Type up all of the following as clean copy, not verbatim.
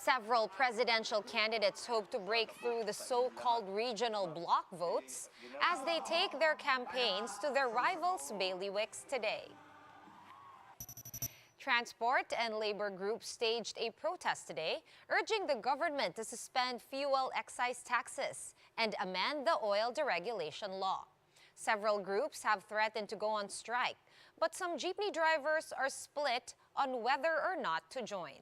Several presidential candidates hope to break through the so-called regional bloc votes as they take their campaigns to their rivals' bailiwicks today. Transport and labor groups staged a protest today, urging the government to suspend fuel excise taxes and amend the oil deregulation law. Several groups have threatened to go on strike, but some jeepney drivers are split on whether or not to join.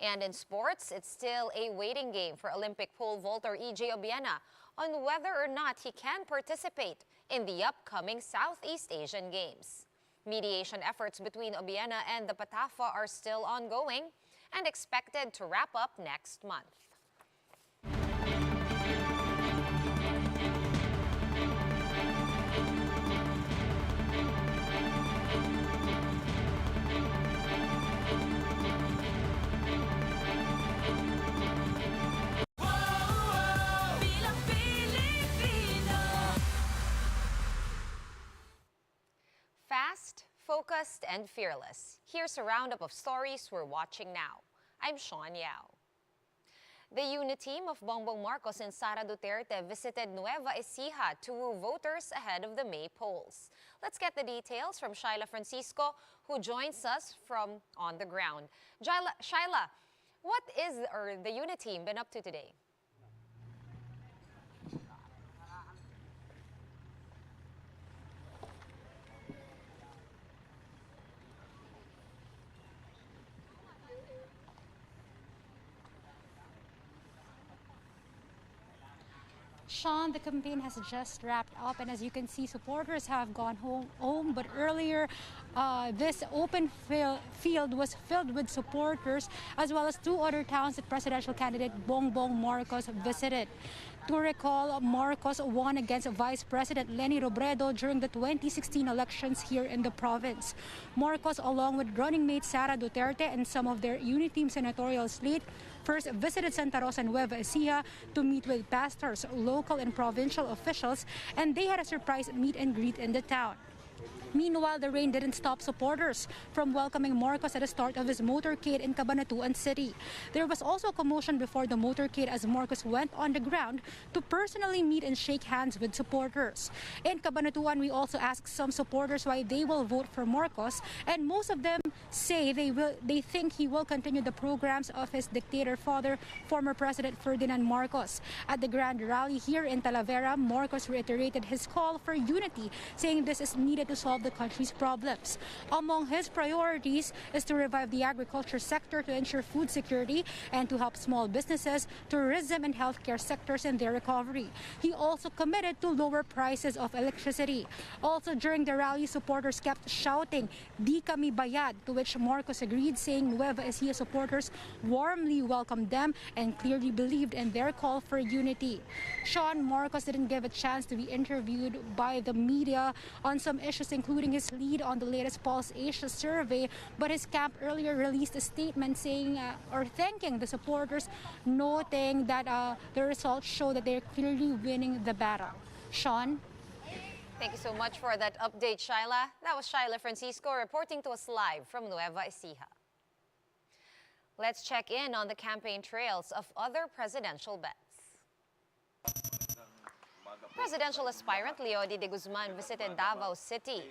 And in sports, it's still a waiting game for Olympic pole vaulter EJ Obiena on whether or not he can participate in the upcoming Southeast Asian Games. Mediation efforts between Obiena and the PATAFA are still ongoing and expected to wrap up next month. Fast, focused, and fearless. Here's a roundup of stories we're watching now. I'm Sean Yao. The unit team of Bongbong Marcos and Sara Duterte visited Nueva Ecija to woo voters ahead of the May polls. Let's get the details from Shyla Francisco, who joins us from on the ground. Shyla, what is the unit team been up to today? Sean, the campaign has just wrapped up, and as you can see, supporters have gone home. But earlier, this open field was filled with supporters, as well as two other towns that presidential candidate Bongbong Marcos visited. To recall, Marcos won against Vice President Leni Robredo during the 2016 elections here in the province. Marcos, along with running mate Sara Duterte and some of their unit team senatorial slate, first visited Santa Rosa and Nueva Ecija to meet with pastors, local and provincial officials, and they had a surprise meet and greet in the town. Meanwhile, the rain didn't stop supporters from welcoming Marcos at the start of his motorcade in Cabanatuan City. There was also a commotion before the motorcade as Marcos went on the ground to personally meet and shake hands with supporters. In Cabanatuan, we also asked some supporters why they will vote for Marcos, and most of them say they think he will continue the programs of his dictator father, former President Ferdinand Marcos. At the grand rally here in Talavera, Marcos reiterated his call for unity, saying this is needed to solve the country's problems. Among his priorities is to revive the agriculture sector to ensure food security and to help small businesses, tourism, and healthcare sectors in their recovery. He also committed to lower prices of electricity. Also during the rally, supporters kept shouting, "Di kami bayad," to which Marcos agreed, saying Nueva Ecija supporters warmly welcomed them and clearly believed in their call for unity. Sean, Marcos didn't give a chance to be interviewed by the media on some issues, including his lead on the latest Pulse Asia survey, but his camp earlier released a statement saying or thanking the supporters, noting that the results show that they're clearly winning the battle. Sean? Thank you so much for that update, Shyla. That was Shyla Francisco reporting to us live from Nueva Ecija. Let's check in on the campaign trails of other presidential bets. Presidential aspirant Leody de Guzman visited Davao City,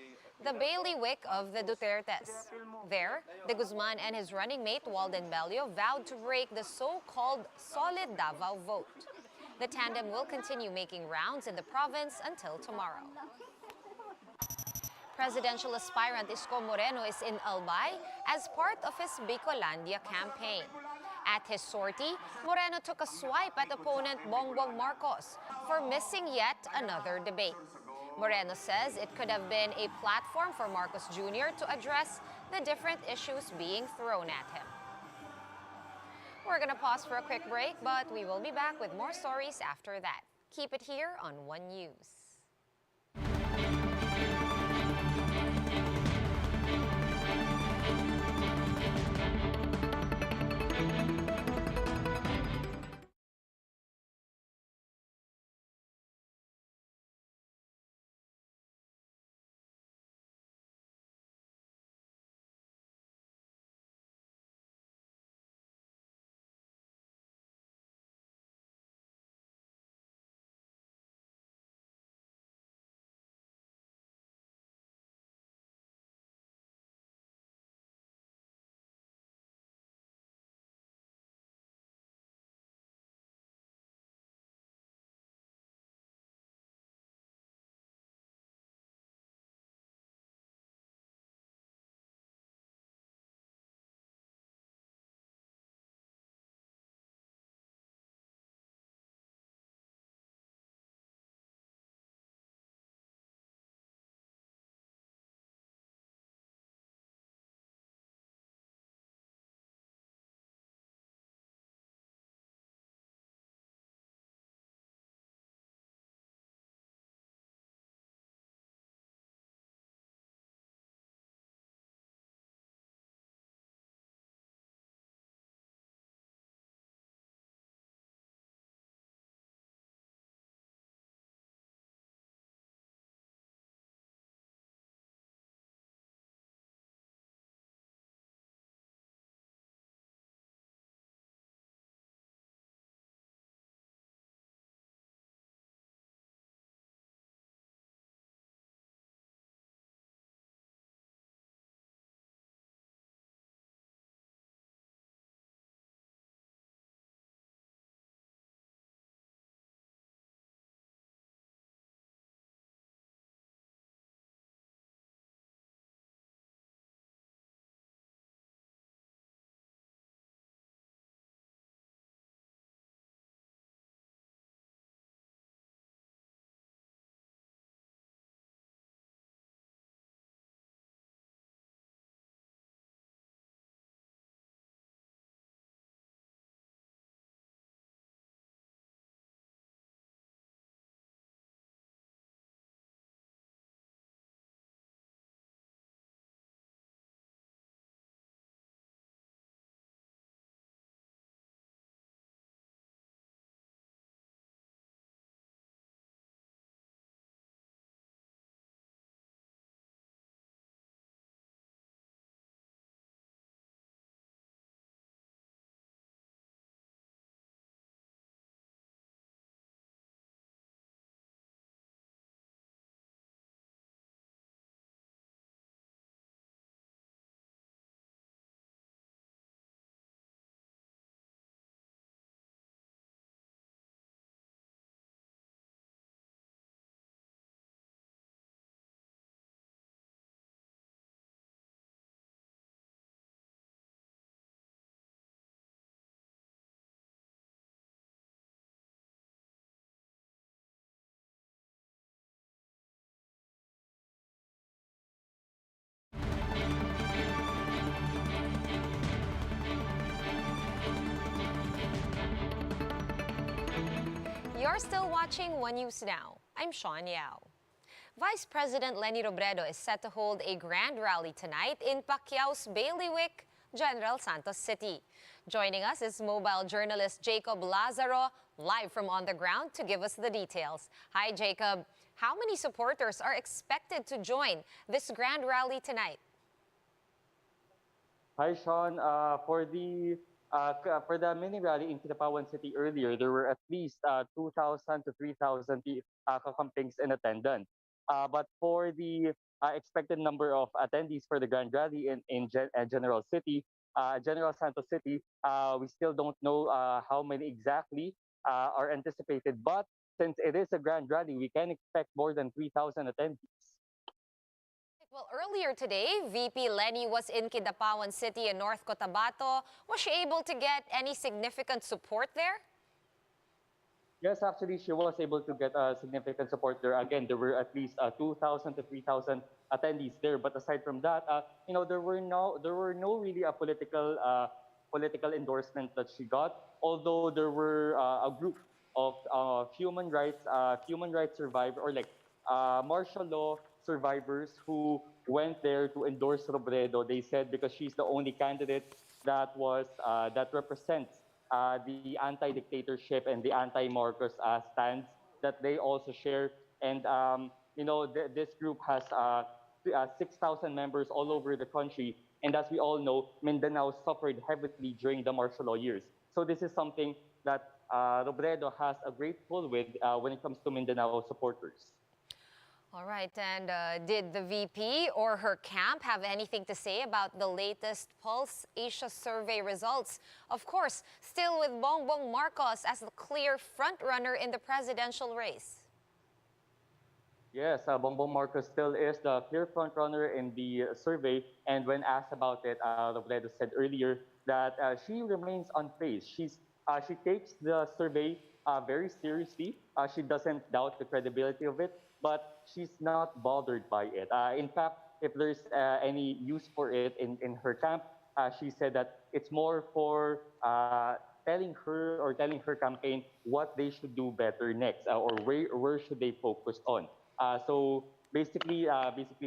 the bailiwick of the Dutertes. There, de Guzman and his running mate Walden Bello vowed to break the so-called solid Davao vote. The tandem will continue making rounds in the province until tomorrow. Presidential aspirant Isko Moreno is in Albay as part of his Bicolandia campaign. At his sortie, Moreno took a swipe at opponent Bongbong Marcos for missing yet another debate. Moreno says it could have been a platform for Marcos Jr. to address the different issues being thrown at him. We're going to pause for a quick break, but we will be back with more stories after that. Keep it here on One News. You're still watching One News Now. I'm Sean Yao. Vice President Leni Robredo is set to hold a grand rally tonight in Pacquiao's bailiwick, General Santos City. Joining us is mobile journalist Jacob Lazaro, live from on the ground to give us the details. Hi, Jacob. How many supporters are expected to join this grand rally tonight? Hi, Sean. For the mini rally in Kinapawan City earlier, there were at least 2,000 to 3,000 kakampings in attendance. But for the expected number of attendees for the grand rally in General Santos City, we still don't know how many exactly are anticipated. But since it is a grand rally, we can expect more than 3,000 attendees. Well, earlier today, VP Leni was in Kidapawan City in North Cotabato. Was she able to get any significant support there? Yes, actually, she was able to get significant support there. Again, there were at least 2,000 to 3,000 attendees there. But aside from that, there were no really a political endorsement that she got. Although there were a group of human rights survivors, or like martial law survivors, who went there to endorse Robredo. They said because she's the only candidate that represents the anti-dictatorship and the anti-Marcos stands that they also share. And this group has 6,000 members all over the country. And as we all know, Mindanao suffered heavily during the martial law years. So this is something that Robredo has a great pull with when it comes to Mindanao supporters. All right, and did the VP or her camp have anything to say about the latest Pulse Asia survey results? Of course, still with Bongbong Marcos as the clear frontrunner in the presidential race. Yes, Bongbong Marcos still is the clear frontrunner in the survey. And when asked about it, Robredo said earlier that she remains unfazed. She takes the survey very seriously. She doesn't doubt the credibility of it, but she's not bothered by it. In fact, if there's any use for it in her camp, she said that it's more for telling her campaign what they should do better next, or where should they focus on. So basically,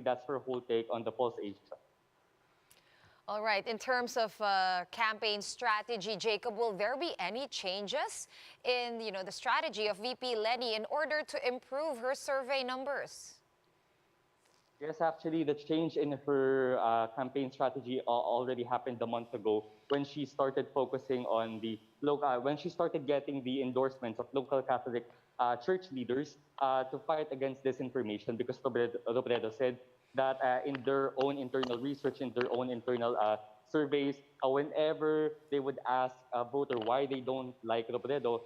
that's her whole take on the Pulse Asia. All right, in terms of campaign strategy, Jacob, will there be any changes in the strategy of VP Leni in order to improve her survey numbers? Yes, actually, the change in her campaign strategy already happened a month ago when she started focusing on when she started getting the endorsements of local Catholic church leaders to fight against disinformation, because Robredo said that in their own internal research, in their own internal surveys, whenever they would ask a voter why they don't like Robredo,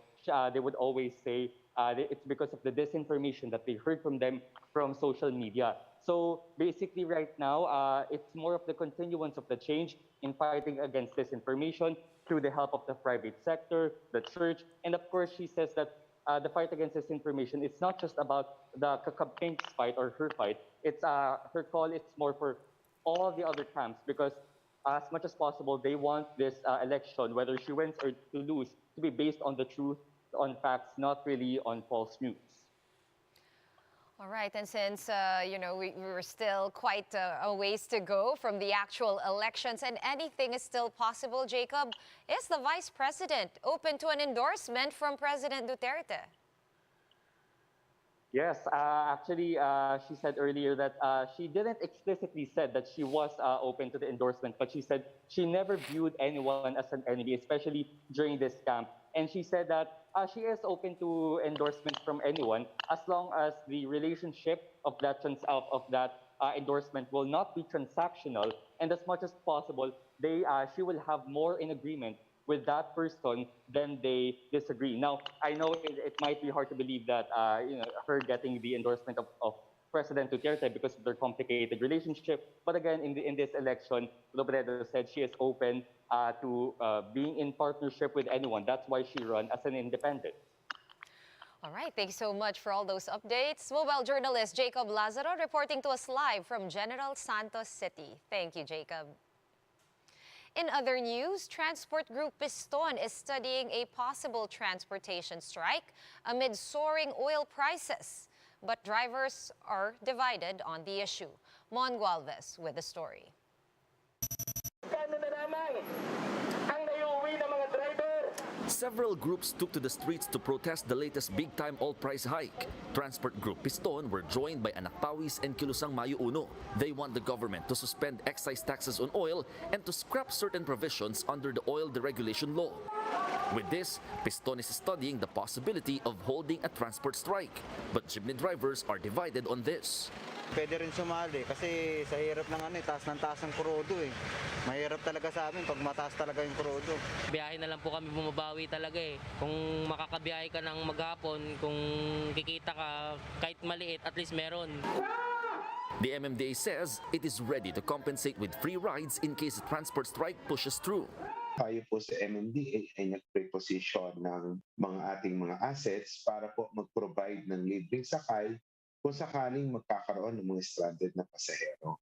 they would always say it's because of the disinformation that they heard from them from social media. So basically, right now, it's more of the continuance of the change in fighting against disinformation through the help of the private sector, the church, and of course, she says that the fight against disinformation, it's not just about the Kakapink's fight or her fight. It's her call. It's more for all the other camps, because as much as possible, they want this election, whether she wins or to lose, to be based on the truth, on facts, not really on false news. All right, and since, we're still quite a ways to go from the actual elections and anything is still possible, Jacob, is the Vice President open to an endorsement from President Duterte? Yes, actually, she said earlier that she didn't explicitly said that she was open to the endorsement, but she said she never viewed anyone as an enemy, especially during this camp. And she said that she is open to endorsements from anyone as long as the relationship of that endorsement will not be transactional, and as much as possible, she will have more in agreement with that person than they disagree. Now, I know it might be hard to believe that her getting the endorsement of President Duterte because of their complicated relationship. But again, in this election, Robredo said she is open to being in partnership with anyone. That's why she ran as an independent. All right, thanks so much for all those updates. Mobile journalist Jacob Lazaro reporting to us live from General Santos City. Thank you, Jacob. In other news, Transport Group Piston is studying a possible transportation strike amid soaring oil prices. But drivers are divided on the issue. Mon Gualvez with the story. Several groups took to the streets to protest the latest big-time oil price hike. Transport Group Piston were joined by Anakpawis and Kilusang Mayo Uno. They want the government to suspend excise taxes on oil and to scrap certain provisions under the oil deregulation law. With this, Piston is studying the possibility of holding a transport strike. But jeepney drivers are divided on this. Pwede rin sumali kasi sa hirap ng taas ng kurodo eh. Mahirap talaga sa amin pag mataas talaga yung kurodo. Biyahe na lang po kami bumabawi talaga eh. Kung makakabiyahe ka ng maghapon, kung kikita ka kahit maliit, at least meron. The MMDA says it is ready to compensate with free rides in case the transport strike pushes through. Tayo po sa MMDA ay nag-preposition ng mga ating mga assets para po mag-provide ng libreng sakay kung sakaling magkakaroon ng mga stranded na pasahero.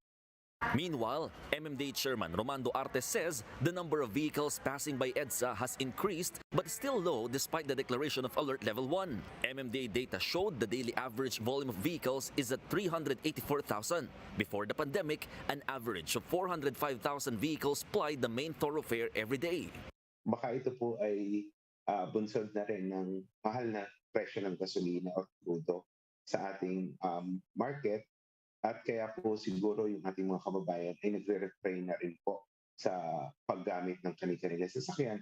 Meanwhile, MMDA Chairman Romando Artes says the number of vehicles passing by EDSA has increased but still low despite the declaration of Alert Level 1. MMDA data showed the daily average volume of vehicles is at 384,000. Before the pandemic, an average of 405,000 vehicles plied the main thoroughfare every day. Baka ito po ay bunsod na rin ng mahal na presyo ng gasolina o crudo sa ating market. At kaya po siguro yung ating mga kababayan ay nagre-refrain na rin po sa paggamit ng kanilang sasakyan.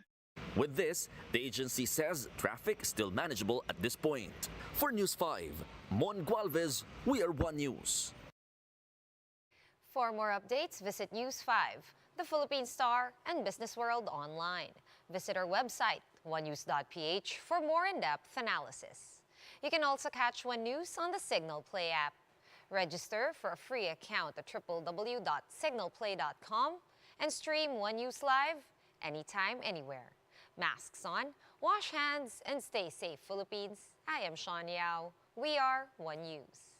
With this, the agency says traffic is still manageable at this point. For News 5, Mon Gualvez, we are One News. For more updates, visit News 5, The Philippine Star, and Business World online. Visit our website, onenews.ph, for more in-depth analysis. You can also catch One News on the Signal Play app. Register for a free account at www.signalplay.com and stream One News live anytime, anywhere. Masks on, wash hands, and stay safe, Philippines. I am Sean Yao. We are One News.